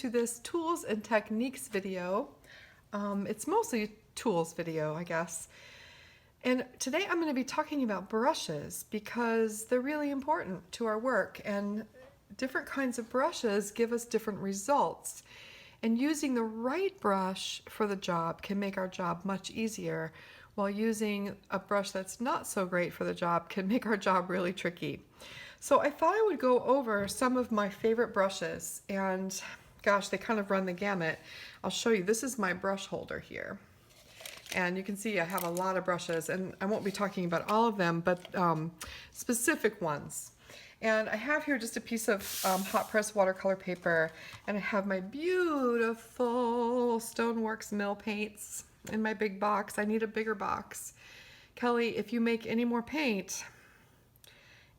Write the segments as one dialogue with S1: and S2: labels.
S1: to this tools and techniques video. It's mostly tools video, I guess. And today I'm going to be talking about brushes because they're really important to our work, and different kinds of brushes give us different results. And using the right brush for the job can make our job much easier, while using a brush that's not so great for the job can make our job really tricky. So I thought I would go over some of my favorite brushes, and gosh, they kind of run the gamut. I'll show you. This is my brush holder here. And you can see I have a lot of brushes, and I won't be talking about all of them, but specific ones. And I have here just a piece of hot press watercolor paper, and I have my beautiful Stoneworks Mill paints in my big box. I need a bigger box. Kelly, if you make any more paint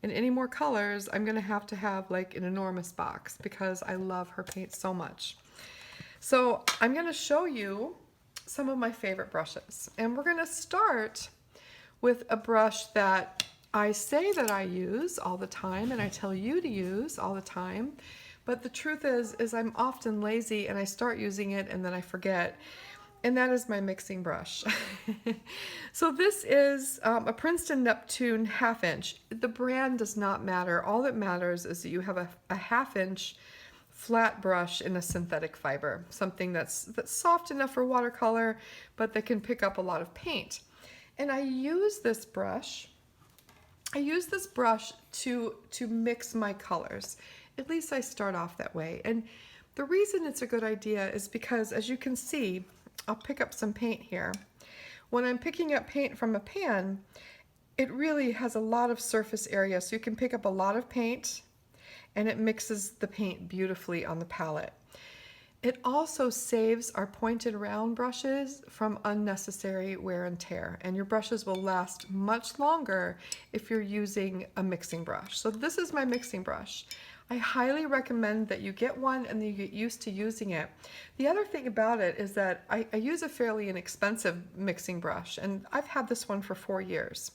S1: in any more colors, I'm gonna have to have like an enormous box because I love her paint so much. So I'm gonna show you some of my favorite brushes, and we're gonna start with a brush that I say that I use all the time and I tell you to use all the time, but the truth is I'm often lazy and I start using it and then I forget, and that is my mixing brush. So this is a Princeton Neptune 1/2 inch. The brand does not matter. All that matters is that you have a 1/2 inch flat brush in a synthetic fiber, something that's soft enough for watercolor, but that can pick up a lot of paint. And I use this brush to mix my colors. At least I start off that way. And the reason it's a good idea is because, as you can see, I'll pick up some paint here. When I'm picking up paint from a pan, it really has a lot of surface area, so you can pick up a lot of paint and it mixes the paint beautifully on the palette. It also saves our pointed round brushes from unnecessary wear and tear, and your brushes will last much longer if you're using a mixing brush. So this is my mixing brush. I highly recommend that you get one and you get used to using it. The other thing about it is that I use a fairly inexpensive mixing brush, and I've had this one for 4 years.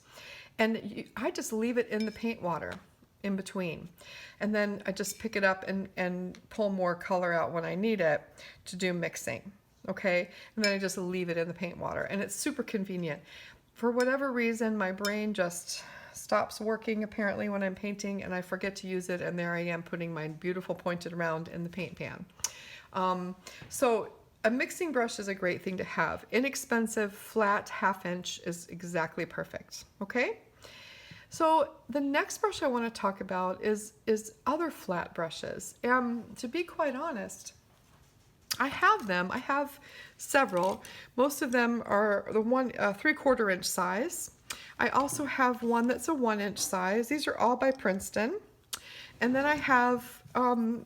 S1: And I just leave it in the paint water in between. And then I just pick it up and pull more color out when I need it to do mixing, okay? And then I just leave it in the paint water, and it's super convenient. For whatever reason, my brain just stops working apparently when I'm painting, and I forget to use it, and there I am putting my beautiful pointed round in the paint pan. So a mixing brush is a great thing to have. Inexpensive, flat 1/2 inch is exactly perfect, okay? So the next brush I want to talk about is other flat brushes. To be quite honest, I have them. I have several. Most of them are the 3/4 inch size. I also have one that's a 1 inch size. These are all by Princeton. And then I have,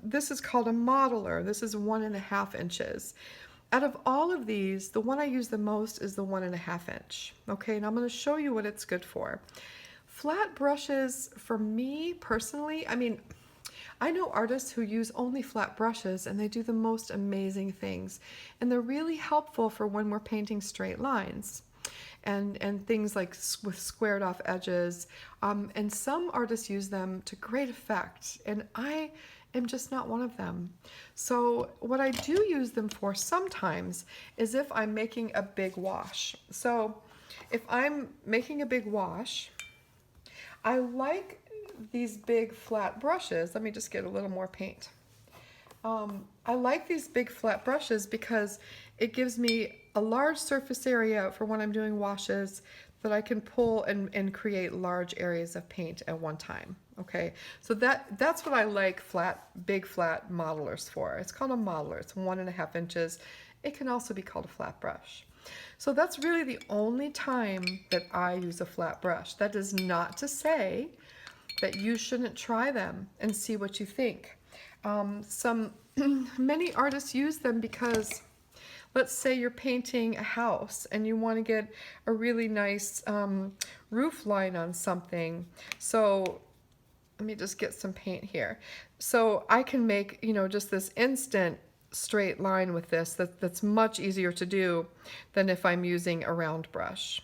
S1: this is called a modeler. This is 1.5 inches. Out of all of these, the one I use the most is the 1.5 inch. Okay, and I'm going to show you what it's good for. Flat brushes, for me personally, I mean, I know artists who use only flat brushes and they do the most amazing things. And they're really helpful for when we're painting straight lines and things like with squared off edges. And some artists use them to great effect, and I am just not one of them. So what I do use them for sometimes is if I'm making a big wash. So if I'm making a big wash, I like these big flat brushes. Let me just get a little more paint. I like these big flat brushes because it gives me a large surface area for when I'm doing washes that I can pull and create large areas of paint at one time. Okay, so that's what I like big flat modelers for. It's called a modeler. It's 1.5 inches. It can also be called a flat brush. So that's really the only time that I use a flat brush. That is not to say that you shouldn't try them and see what you think. Many artists use them because, let's say you're painting a house and you want to get a really nice roof line on something. So let me just get some paint here. So I can make, just this instant straight line with this that's much easier to do than if I'm using a round brush.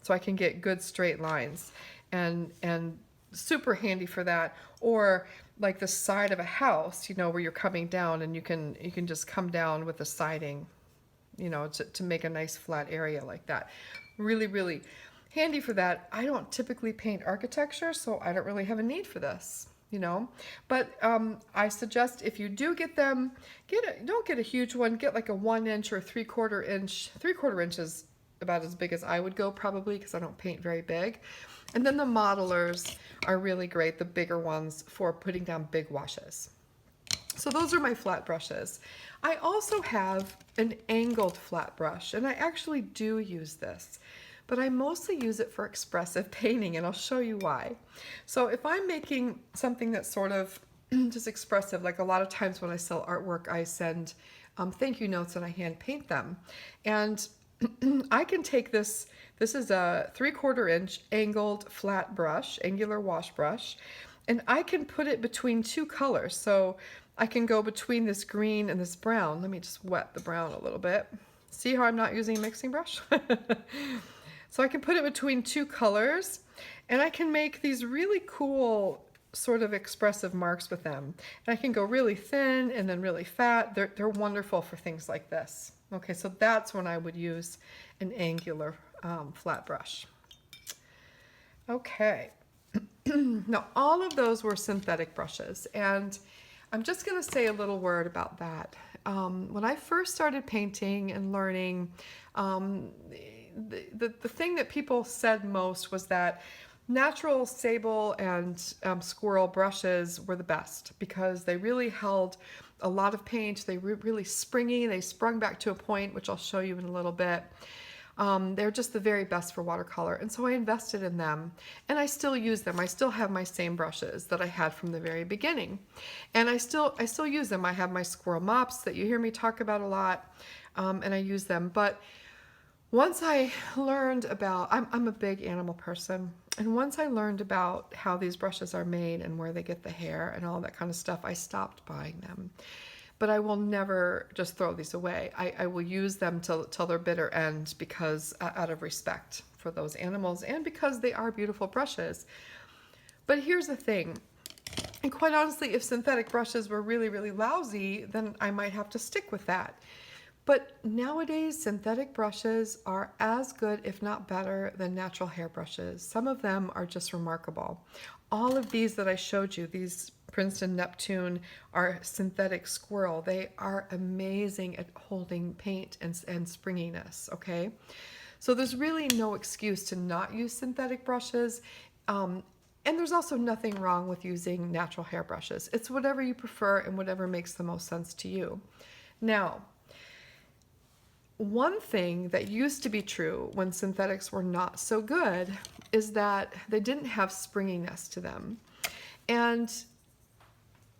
S1: So I can get good straight lines and super handy for that. Or like the side of a house, you know, where you're coming down and you can just come down with the siding, you know, to make a nice flat area like that. Really, really handy for that. I don't typically paint architecture, so I don't really have a need for this, you know. But I suggest if you do get them, don't get a huge one. Get like a 1 inch or 3/4 inch. 3/4 inch is about as big as I would go probably because I don't paint very big. And then the modelers are really great, the bigger ones for putting down big washes. So those are my flat brushes. I also have an angled flat brush, and I actually do use this, but I mostly use it for expressive painting, and I'll show you why. So if I'm making something that's sort of just expressive, like a lot of times when I sell artwork, I send thank you notes and I hand paint them. And I can take this is a 3/4 inch angled flat brush, angular wash brush, and I can put it between two colors. So I can go between this green and this brown. Let me just wet the brown a little bit. See how I'm not using a mixing brush? So I can put it between two colors, and I can make these really cool sort of expressive marks with them. And I can go really thin and then really fat. They're wonderful for things like this. Okay, so that's when I would use an angular flat brush. Okay, now all of those were synthetic brushes, and I'm just going to say a little word about that. When I first started painting and learning, the thing that people said most was that natural sable and squirrel brushes were the best because they really held a lot of paint. They were really springy. They sprung back to a point, which I'll show you in a little bit. They're just the very best for watercolor. And so I invested in them, and I still use them. I still have my same brushes that I had from the very beginning. And I still use them. I have my squirrel mops that you hear me talk about a lot, and I use them. But once I learned about, I'm a big animal person, and once I learned about how these brushes are made and where they get the hair and all that kind of stuff, I stopped buying them. But I will never just throw these away. I will use them till their bitter end because out of respect for those animals and because they are beautiful brushes. But here's the thing, and quite honestly, if synthetic brushes were really, really lousy, then I might have to stick with that. But nowadays, synthetic brushes are as good, if not better, than natural hair brushes. Some of them are just remarkable. All of these that I showed you, these Princeton Neptune, are synthetic squirrel. They are amazing at holding paint and springiness, okay? So there's really no excuse to not use synthetic brushes. And there's also nothing wrong with using natural hair brushes. It's whatever you prefer and whatever makes the most sense to you. Now, one thing that used to be true when synthetics were not so good is that they didn't have springiness to them. And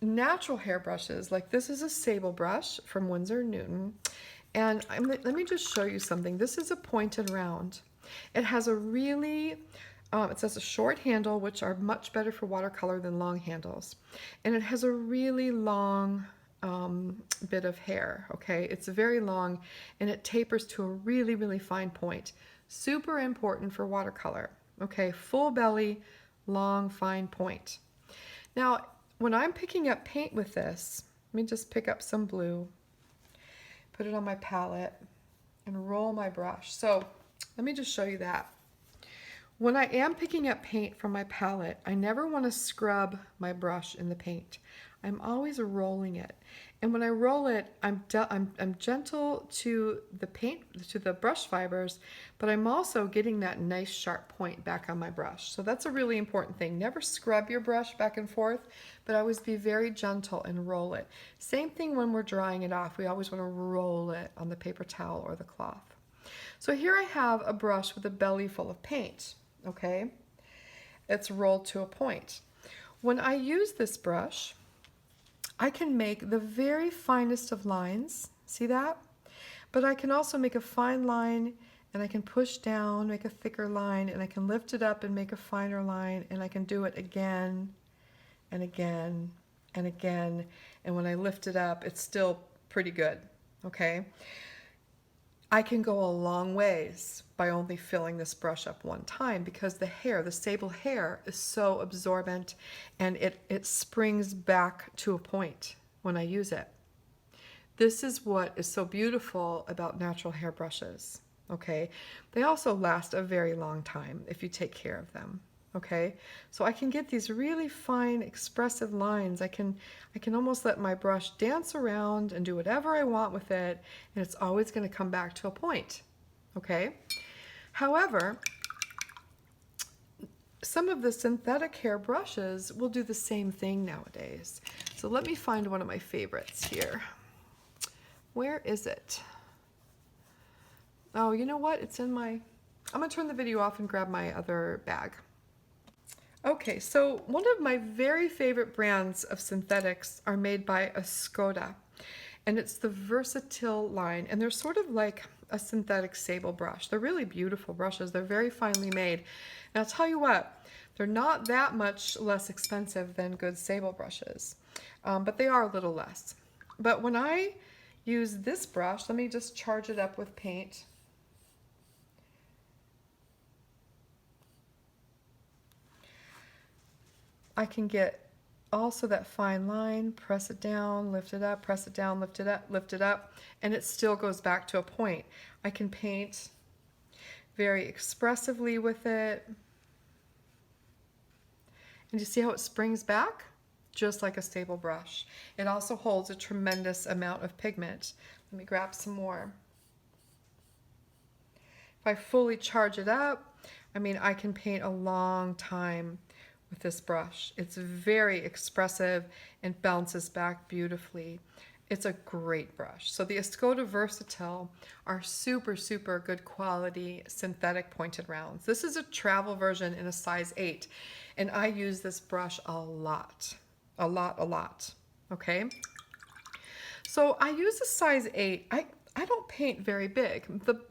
S1: natural hair brushes, like this is a sable brush from Winsor & Newton, and let me just show you something. This is a pointed round. It has a really, it says a short handle, which are much better for watercolor than long handles. And it has a really long bit of hair, okay? It's very long and it tapers to a really, really fine point. Super important for watercolor, okay? Full belly, long, fine point. Now, when I'm picking up paint with this, let me just pick up some blue, put it on my palette, and roll my brush. So let me just show you that. When I am picking up paint from my palette, I never want to scrub my brush in the paint. I'm always rolling it. And when I roll it, I'm gentle to the paint, to the brush fibers, but I'm also getting that nice sharp point back on my brush. So that's a really important thing. Never scrub your brush back and forth, but always be very gentle and roll it. Same thing when we're drying it off. We always want to roll it on the paper towel or the cloth. So here I have a brush with a belly full of paint, okay? It's rolled to a point. When I use this brush, I can make the very finest of lines, see that? But I can also make a fine line, and I can push down, make a thicker line, and I can lift it up and make a finer line, and I can do it again and again and again. And when I lift it up, it's still pretty good, okay? I can go a long ways by only filling this brush up one time because the hair, the sable hair, is so absorbent and it springs back to a point when I use it. This is what is so beautiful about natural hair brushes, okay? They also last a very long time if you take care of them, okay? So I can get these really fine, expressive lines. I can almost let my brush dance around and do whatever I want with it, and it's always going to come back to a point, okay? However, some of the synthetic hair brushes will do the same thing nowadays. So let me find one of my favorites here. Where is it? Oh, you know what? It's in my... I'm going to turn the video off and grab my other bag. Okay, so one of my very favorite brands of synthetics are made by Escoda, and it's the Versatil line, and they're sort of like a synthetic sable brush. They're really beautiful brushes. They're very finely made. And I'll tell you what, they're not that much less expensive than good sable brushes, but they are a little less. But when I use this brush, let me just charge it up with paint. I can get also that fine line, press it down, lift it up, press it down, lift it up, and it still goes back to a point. I can paint very expressively with it. And you see how it springs back? Just like a stable brush. It also holds a tremendous amount of pigment. Let me grab some more. If I fully charge it up, I mean, I can paint a long time with this brush. It's very expressive and bounces back beautifully. It's a great brush. So the Escoda Versatil are super, super good quality synthetic pointed rounds. This is a travel version in a size 8, and I use this brush a lot, okay? So I use a size 8. I don't paint very big.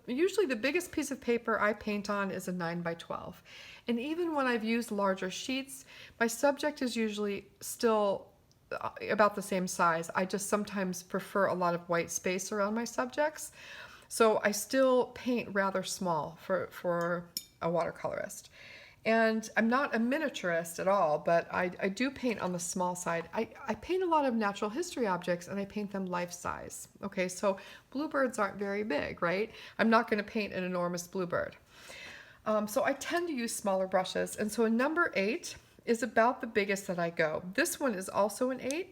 S1: Usually the biggest piece of paper I paint on is a 9 by 12. And even when I've used larger sheets, my subject is usually still about the same size. I just sometimes prefer a lot of white space around my subjects. So I still paint rather small for a watercolorist. And I'm not a miniaturist at all, but I do paint on the small side. I paint a lot of natural history objects and I paint them life size. Okay, so bluebirds aren't very big, right? I'm not going to paint an enormous bluebird. So I tend to use smaller brushes. And so a number 8 is about the biggest that I go. This one is also an 8,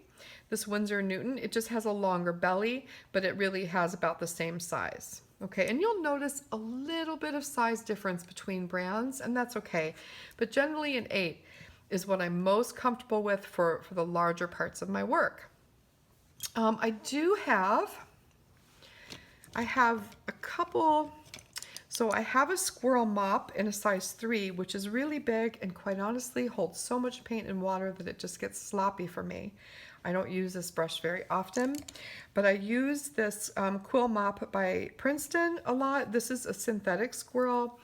S1: this Winsor & Newton. It just has a longer belly, but it really has about the same size. Okay, and you'll notice a little bit of size difference between brands, and that's okay. But generally an 8 is what I'm most comfortable with for the larger parts of my work. I have a couple. So I have a squirrel mop in a size 3, which is really big and quite honestly holds so much paint and water that it just gets sloppy for me. I don't use this brush very often, but I use this quill mop by Princeton a lot. This is a synthetic squirrel.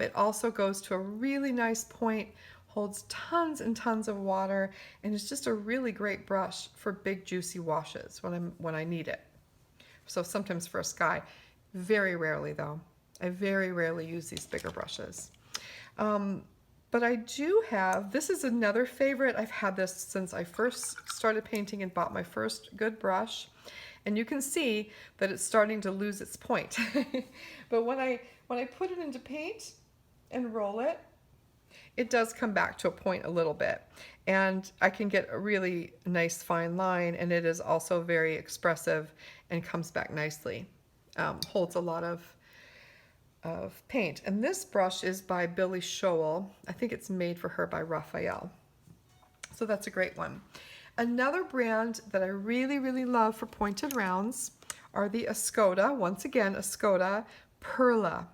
S1: It also goes to a really nice point, holds tons and tons of water, and it's just a really great brush for big juicy washes when I need it. So sometimes for a sky, very rarely though. I very rarely use these bigger brushes. But I do have, this is another favorite. I've had this since I first started painting and bought my first good brush. And you can see that it's starting to lose its point. But when I put it into paint and roll it, it does come back to a point a little bit. And I can get a really nice fine line, and it is also very expressive and comes back nicely. Holds a lot of paint. And this brush is by Billy Scholl. I think it's made for her by Raphael. So that's a great one. Another brand that I really, really love for pointed rounds are the Escoda, once again, Escoda Perla.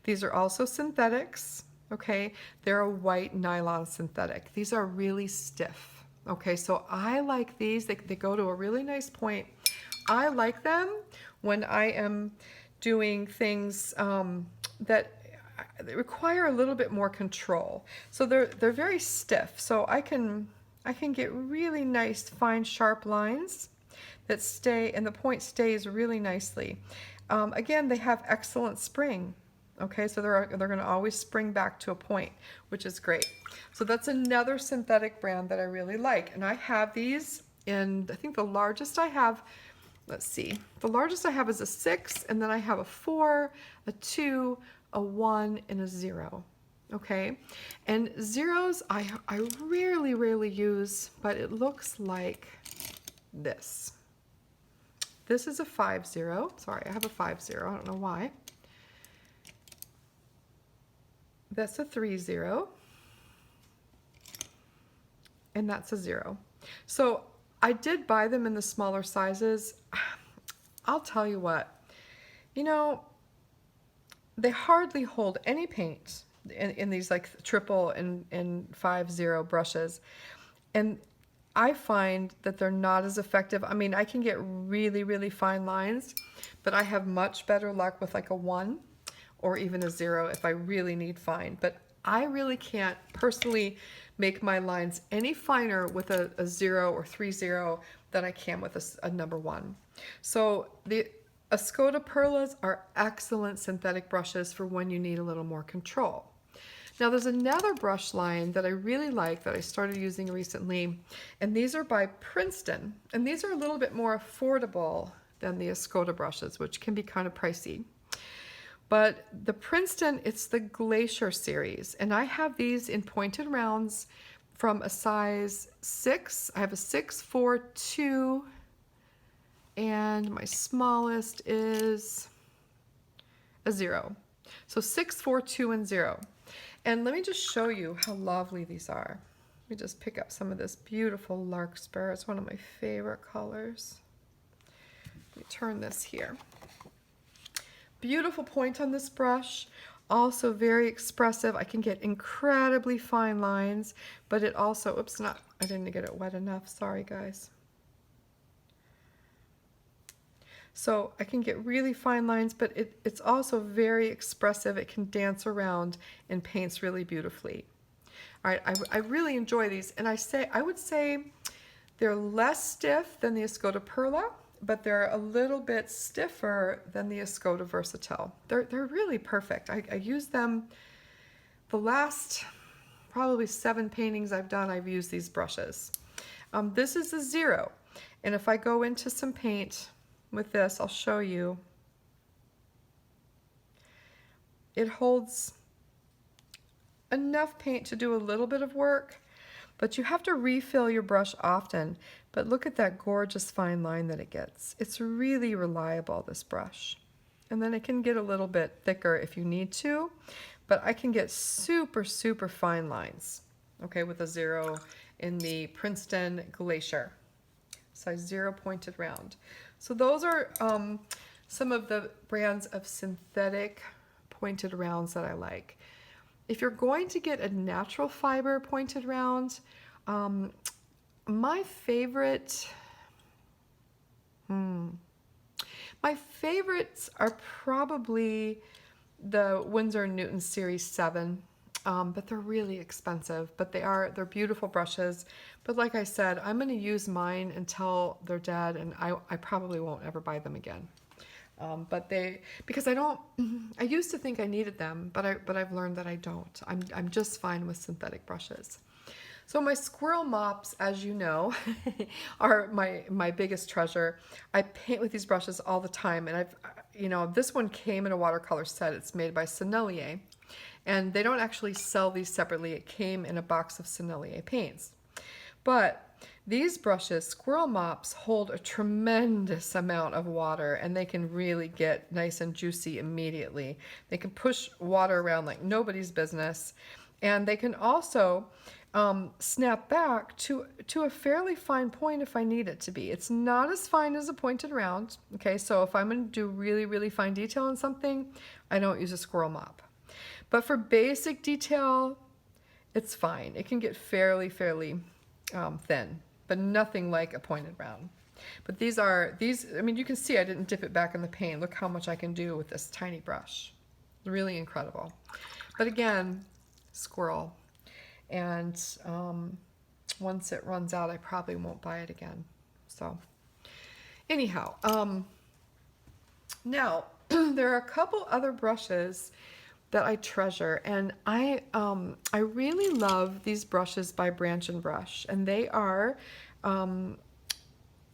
S1: These are also synthetics, okay? They're a white nylon synthetic. These are really stiff, okay? So I like these. They go to a really nice point. I like them when I am doing things that require a little bit more control. So they're very stiff. So I can get really nice, fine, sharp lines that stay, and the point stays really nicely. Again, they have excellent spring. Okay, so they're going to always spring back to a point, which is great. So that's another synthetic brand that I really like. And I have these in, I think the largest I have, let's see, the largest I have is a 6, and then I have a 4, a 2, a 1, and a 0. Okay, and zeros I rarely use, but it looks like this. This is a 5-0. Sorry, I have a 5-0. I don't know why. That's a 3-0. And that's a 0. So I did buy them in the smaller sizes. I'll tell you what, you know, they hardly hold any paint in these like triple and 5-0 brushes. And I find that they're not as effective. I mean, I can get really fine lines, but I have much better luck with like a 1 or even a 0 if I really need fine. But I really can't personally make my lines any finer with a 0 or 3-0 than I can with a number 1. So the Escoda Perlas are excellent synthetic brushes for when you need a little more control. Now there's another brush line that I really like that I started using recently, and these are by Princeton, and these are a little bit more affordable than the Escoda brushes, which can be kind of pricey. But the Princeton, it's the Glacier series, and I have these in pointed rounds from a size 6. I have a 6, 4, 2, and my smallest is a 0. So 6, 4, 2, and 0. And let me just show you how lovely these are. Let me just pick up some of this beautiful Larkspur. It's one of my favorite colors. Let me turn this here. Beautiful point on this brush. Also very expressive. I can get incredibly fine lines, but it also, oops, I didn't get it wet enough. Sorry, guys. So I can get really fine lines, but it's also very expressive. It can dance around and paints really beautifully. All right, I really enjoy these, and I would say they're less stiff than the Escoda Perla, but they're a little bit stiffer than the Escoda Versatil. They're really perfect. I use them the last probably 7 paintings I've done. I've used these brushes. This is a 0, and if I go into some paint with this, I'll show you. It holds enough paint to do a little bit of work, but you have to refill your brush often. But look at that gorgeous fine line that it gets. It's really reliable, this brush. And then it can get a little bit thicker if you need to, but I can get super fine lines, okay, with a 0 in the Princeton Glacier, size 0 pointed round. So those are some of the brands of synthetic pointed rounds that I like. If you're going to get a natural fiber pointed round, my favorites are probably the Winsor & Newton Series 7, but they're really expensive, but they're beautiful brushes. But like I said, I'm going to use mine until they're dead, and I probably won't ever buy them again. Because I used to think I needed them, but I've learned that I don't. I'm just fine with synthetic brushes. So my squirrel mops, as you know, are my biggest treasure. I paint with these brushes all the time, and this one came in a watercolor set. It's made by Sennelier, and they don't actually sell these separately. It came in a box of Sennelier paints. But these brushes, squirrel mops, hold a tremendous amount of water, and they can really get nice and juicy immediately. They can push water around like nobody's business, and they can also snap back to a fairly fine point if I need it to be. It's not as fine as a pointed round, okay? So if I'm going to do really fine detail on something, I don't use a squirrel mop. But for basic detail, it's fine. It can get fairly thin, but nothing like a pointed round. But these, I mean, you can see I didn't dip it back in the paint. Look how much I can do with this tiny brush. Really incredible. But again, squirrel. And once it runs out, I probably won't buy it again. So anyhow, now there are a couple other brushes that I treasure, and I really love these brushes by Branch and Brush, and um,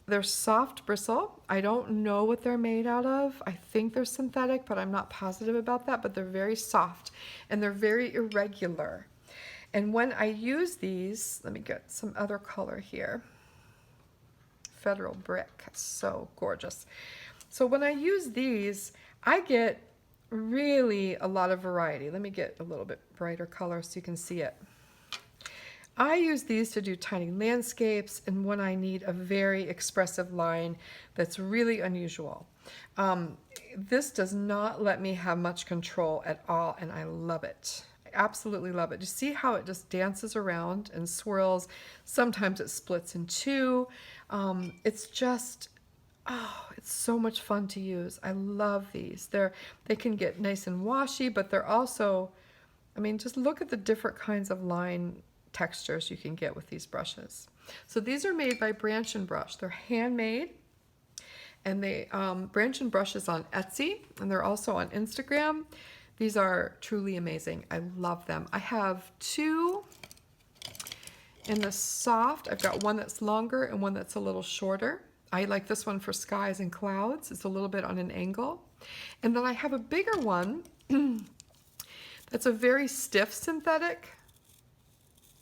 S1: they're soft bristle. I don't know what they're made out of. I think they're synthetic, but I'm not positive about that, but they're very soft and they're very irregular. And when I use these, let me get some other color here. Federal Brick, so gorgeous. So when I use these, I get really a lot of variety. Let me get a little bit brighter color so you can see it. I use these to do tiny landscapes and when I need a very expressive line that's really unusual. This does not let me have much control at all, and I love it. I absolutely love it. You see how it just dances around and swirls? Sometimes it splits in two. It's just, oh, it's so much fun to use. I love these. They can get nice and washy, but they're also, I mean, just look at the different kinds of line textures you can get with these brushes. So these are made by Branch and Brush. They're handmade, and they Branch and Brush is on Etsy, and they're also on Instagram. These are truly amazing. I love them. I have two in the soft. I've got one that's longer and one that's a little shorter. I like this one for skies and clouds. It's a little bit on an angle. And then I have a bigger one that's a very stiff synthetic.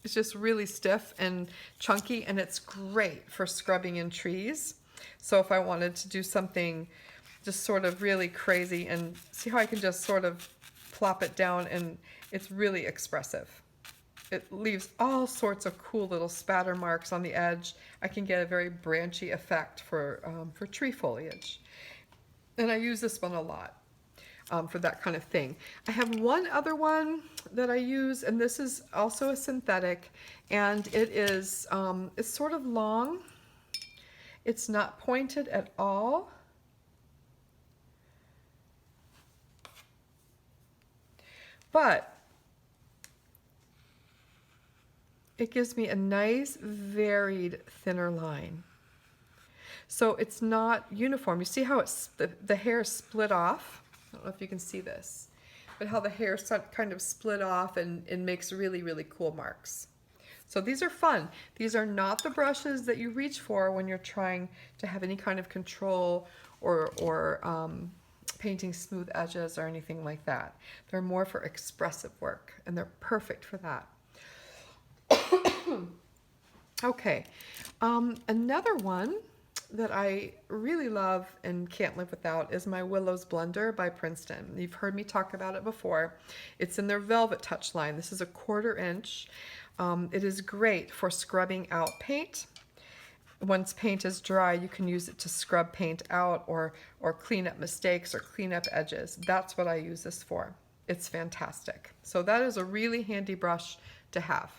S1: It's just really stiff and chunky, and it's great for scrubbing in trees. So if I wanted to do something just sort of really crazy, and see how I can just sort of plop it down, and it's really expressive. It leaves all sorts of cool little spatter marks on the edge. I can get a very branchy effect for tree foliage. And I use this one a lot. For that kind of thing. I have one other one that I use, and this is also a synthetic, and it is it's sort of long. It's not pointed at all. But it gives me a nice varied thinner line. So it's not uniform. You see how it's the hair is split off? I don't know if you can see this, but how the hair kind of split off and makes really, really cool marks. So these are fun. These are not the brushes that you reach for when you're trying to have any kind of control or painting smooth edges or anything like that. They're more for expressive work, and they're perfect for that. Okay, another one that I really love and can't live without is my Willows Blender by Princeton. You've heard me talk about it before. It's in their Velvet Touch line. This is a 1/4 inch. It is great for scrubbing out paint. Once paint is dry, you can use it to scrub paint out or clean up mistakes or clean up edges. That's what I use this for. It's fantastic. So that is a really handy brush to have.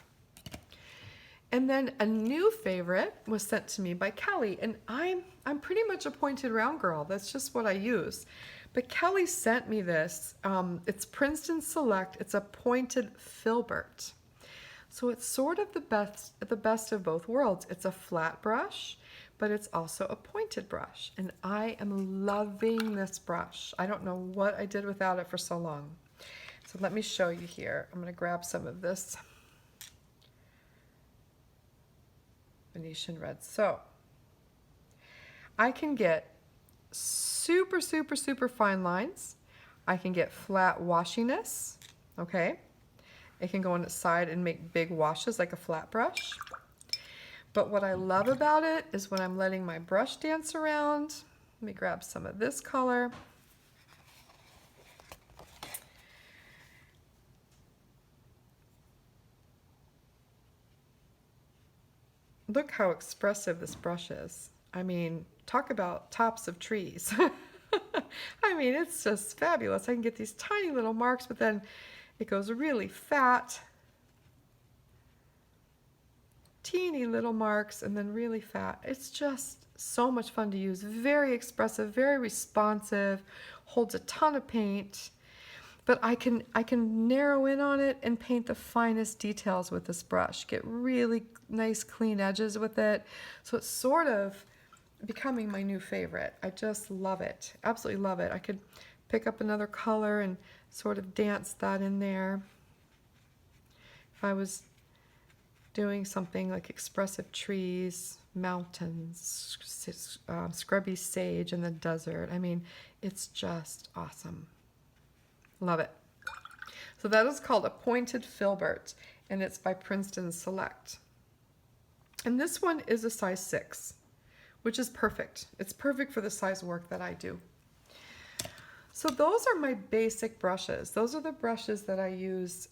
S1: And then a new favorite was sent to me by Kelly, and I'm pretty much a pointed round girl. That's just what I use. But Kelly sent me this. It's Princeton Select. It's a pointed filbert. So it's sort of the best of both worlds. It's a flat brush, but it's also a pointed brush, and I am loving this brush. I don't know what I did without it for so long. So let me show you here. I'm going to grab some of this Venetian red. So I can get super, super, super fine lines. I can get flat washiness, okay? It can go on its side and make big washes like a flat brush. But what I love about it is when I'm letting my brush dance around. Let me grab some of this color. Look how expressive this brush is. I mean, talk about tops of trees. I mean, it's just fabulous. I can get these tiny little marks, but then it goes really fat. Teeny little marks and then really fat. It's just so much fun to use. Very expressive, very responsive, holds a ton of paint. But I can narrow in on it and paint the finest details with this brush. Get really nice clean edges with it. So it's sort of becoming my new favorite. I just love it. Absolutely love it. I could pick up another color and sort of dance that in there. If I was doing something like expressive trees, mountains, scrubby sage in the desert, I mean, it's just awesome. Love it. So that is called a Pointed Filbert, and it's by Princeton Select. And this one is a size 6, which is perfect. It's perfect for the size work that I do. So those are my basic brushes. Those are the brushes that I use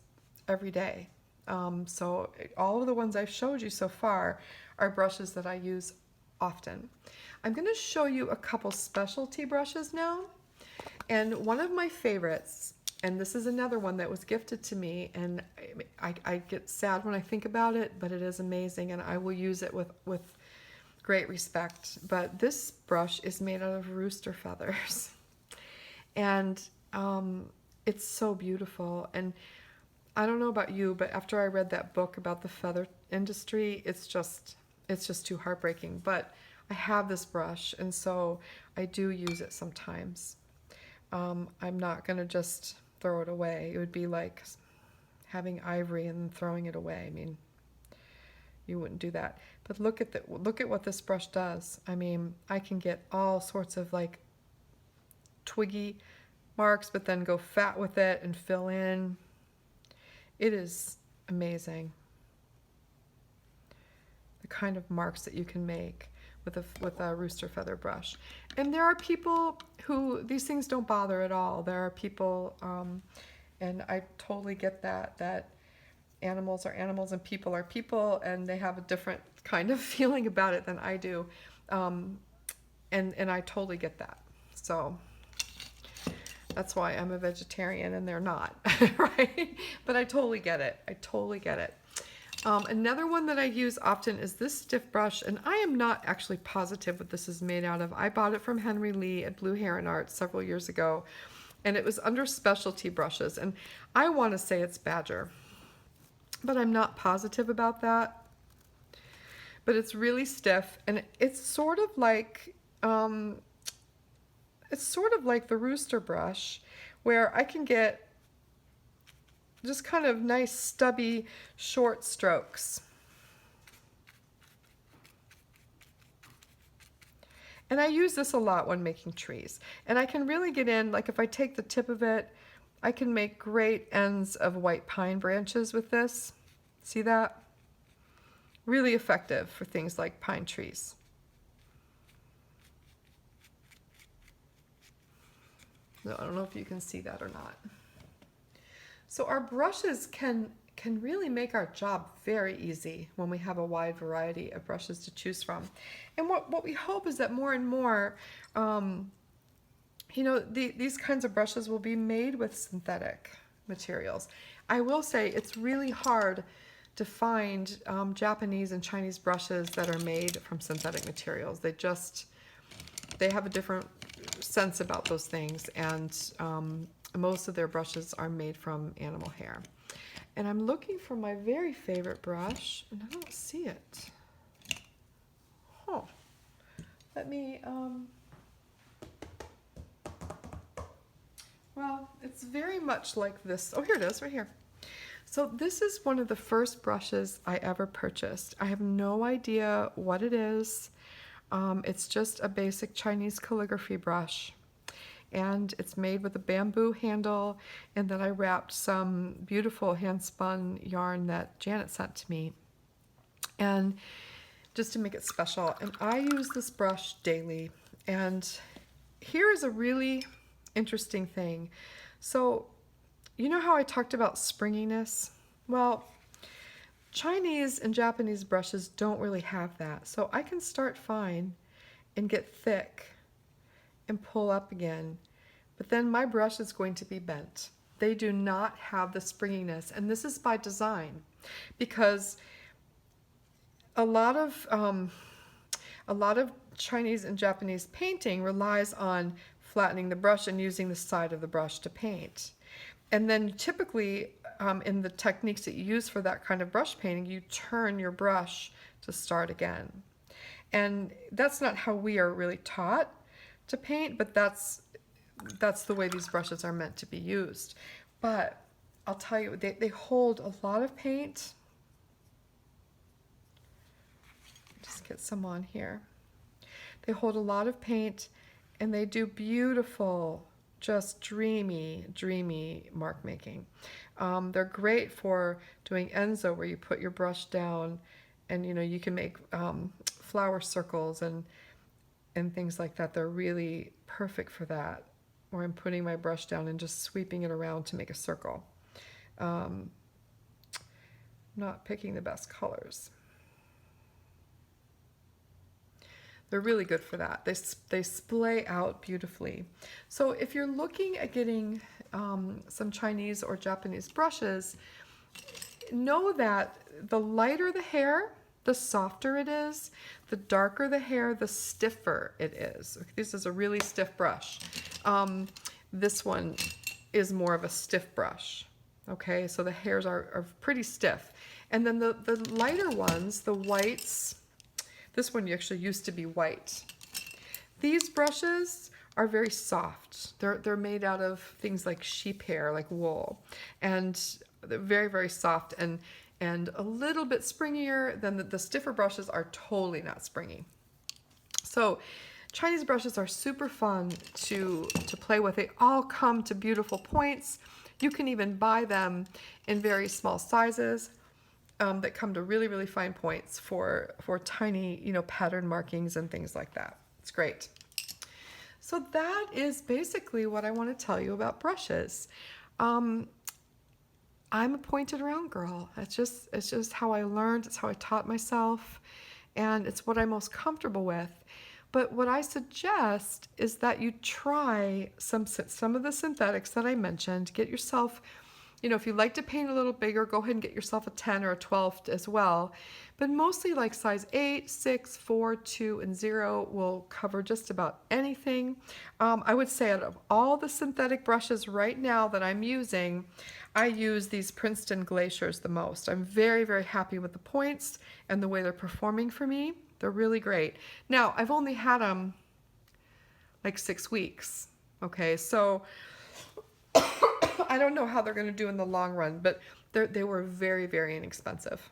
S1: every day. So all of the ones I've showed you so far are brushes that I use often. I'm going to show you a couple specialty brushes now. And one of my favorites, and this is another one that was gifted to me, and I get sad when I think about it, but it is amazing, and I will use it with great respect. But this brush is made out of rooster feathers. And it's so beautiful. And I don't know about you, but after I read that book about the feather industry, it's just too heartbreaking. But I have this brush, and so I do use it sometimes. I'm not going to just throw it away. It would be like having ivory and throwing it away. I mean, you wouldn't do that. But look at what this brush does. I mean, I can get all sorts of like twiggy marks, but then go fat with it and fill in. It is amazing, the kind of marks that you can make with a rooster feather brush. And there are people who these things don't bother at all. There are people, and I totally get that animals are animals and people are people, and they have a different kind of feeling about it than I do. And I totally get that. So that's why I'm a vegetarian and they're not, right? But I totally get it. I totally get it. Another one that I use often is this stiff brush, and I am not actually positive what this is made out of. I bought it from Henry Lee at Blue Heron Art several years ago, and it was under specialty brushes, and I want to say it's Badger, but I'm not positive about that. But it's really stiff, and it's sort of like the rooster brush, where I can get just kind of nice stubby short strokes. And I use this a lot when making trees. And I can really get in, like if I take the tip of it, I can make great ends of white pine branches with this. See that? Really effective for things like pine trees. No, I don't know if you can see that or not. So our brushes can really make our job very easy when we have a wide variety of brushes to choose from. And what we hope is that more and more, these kinds of brushes will be made with synthetic materials. I will say it's really hard to find Japanese and Chinese brushes that are made from synthetic materials. They have a different sense about those things, and most of their brushes are made from animal hair. And I'm looking for my very favorite brush, and I don't see it. Huh. Let me, well, it's very much like this. Oh, here it is, right here. So this is one of the first brushes I ever purchased. I have no idea what it is. It's just a basic Chinese calligraphy brush. And it's made with a bamboo handle, and then I wrapped some beautiful hand-spun yarn that Janet sent to me, and just to make it special. And I use this brush daily. And here is a really interesting thing. So you know how I talked about springiness? Well, Chinese and Japanese brushes don't really have that. So I can start fine and get thick and pull up again, but then my brush is going to be bent. They do not have the springiness, and this is by design, because a lot of Chinese and Japanese painting relies on flattening the brush and using the side of the brush to paint. And then typically in the techniques that you use for that kind of brush painting, you turn your brush to start again. And that's not how we are really taught to paint, but that's that's the way these brushes are meant to be used. But I'll tell you, they hold a lot of paint. Just get some on here. They hold a lot of paint, and they do beautiful, just dreamy, dreamy mark making. They're great for doing Enzo, where you put your brush down and you can make flower circles and things like that. They're really perfect for that, where I'm putting my brush down and just sweeping it around to make a circle. Not picking the best colors. They're really good for that. They splay out beautifully. So if you're looking at getting some Chinese or Japanese brushes, know that the lighter the hair, the softer it is. The darker the hair, the stiffer it is. This is a really stiff brush. This one is more of a stiff brush. Okay, so the hairs are pretty stiff. And then the lighter ones, the whites, this one actually used to be white. These brushes are very soft. They're made out of things like sheep hair, like wool, and they're very, very soft and a little bit springier than the stiffer brushes are totally not springy. So Chinese brushes are super fun to play with. They all come to beautiful points. You can even buy them in very small sizes. That come to really, really fine points for tiny, pattern markings and things like that. It's great. So that is basically what I want to tell you about brushes. I'm a pointed round girl. It's just how I learned. It's how I taught myself, and it's what I'm most comfortable with. But what I suggest is that you try some of the synthetics that I mentioned. Get yourself, if you like to paint a little bigger, go ahead and get yourself a 10 or a 12 as well. But mostly like size 8, 6, 4, 2, and 0 will cover just about anything. I would say out of all the synthetic brushes right now that I'm using, I use these Princeton Glaciers the most. I'm very, very happy with the points and the way they're performing for me. They're really great. Now, I've only had them like 6 weeks. Okay, so I don't know how they're going to do in the long run, but they were very, very inexpensive.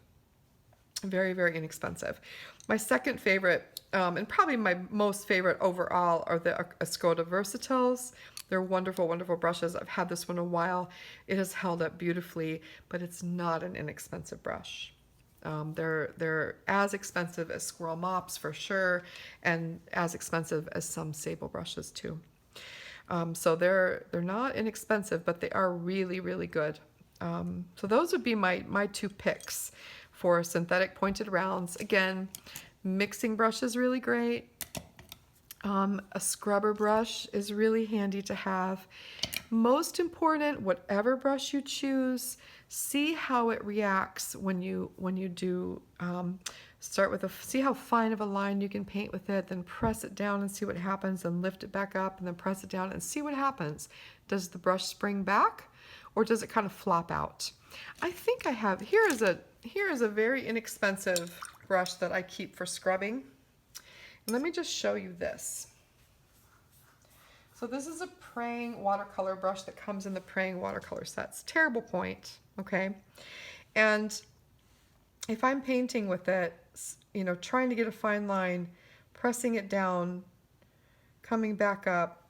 S1: Very, very inexpensive. My second favorite, and probably my most favorite overall, are the Escoda Versatiles. They're wonderful, wonderful brushes. I've had this one a while. It has held up beautifully, but it's not an inexpensive brush. They're as expensive as Squirrel Mops for sure, and as expensive as some Sable brushes too. So they're not inexpensive, but they are really, really good. So those would be my 2 picks for synthetic pointed rounds. Again, mixing brush is really great. A scrubber brush is really handy to have. Most important, whatever brush you choose, see how it reacts when you do start with see how fine of a line you can paint with it, then press it down and see what happens, and lift it back up and then press it down and see what happens. Does the brush spring back, or does it kind of flop out? I think I have, here is a very inexpensive brush that I keep for scrubbing. And let me just show you this. So this is a Praying watercolor brush that comes in the Praying watercolor sets. Terrible point, okay? And if I'm painting with it, trying to get a fine line, pressing it down, coming back up,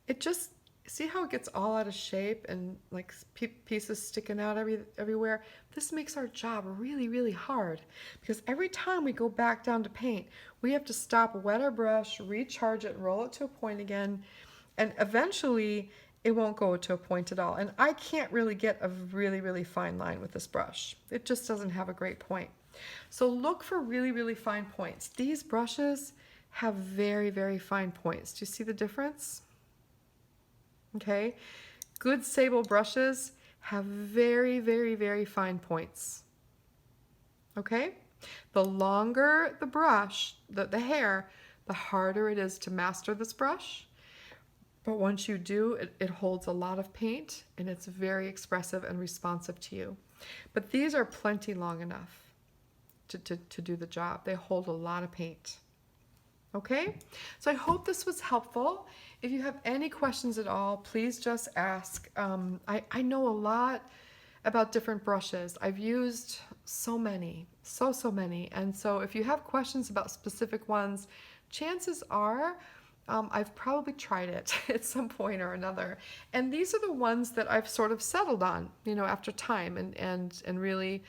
S1: it just, see how it gets all out of shape and like pieces sticking out everywhere? This makes our job really, really hard, because every time we go back down to paint, we have to stop, wet our brush, recharge it, roll it to a point again, and eventually it won't go to a point at all. And I can't really get a really, really fine line with this brush. It just doesn't have a great point. So look for really, really fine points. These brushes have very, very fine points. Do you see the difference? Okay, good Sable brushes have very, very, very fine points. Okay, the longer the brush, the hair, the harder it is to master this brush. But once you do, it holds a lot of paint, and it's very expressive and responsive to you. But these are plenty long enough to do the job. They hold a lot of paint. Okay, so I hope this was helpful. If you have any questions at all, please just ask. I know a lot about different brushes. I've used so many, so many. And so if you have questions about specific ones, chances are I've probably tried it at some point or another. And these are the ones that I've sort of settled on, you know, after time and really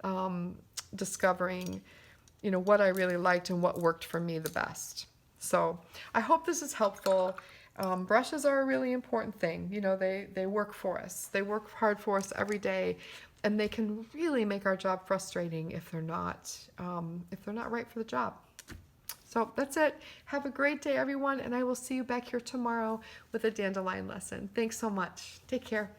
S1: um, discovering, you know, what I really liked and what worked for me the best. So I hope this is helpful. Brushes are a really important thing. You know, they work for us. They work hard for us every day, and they can really make our job frustrating if they're not right for the job. So that's it. Have a great day, everyone, and I will see you back here tomorrow with a dandelion lesson. Thanks so much. Take care.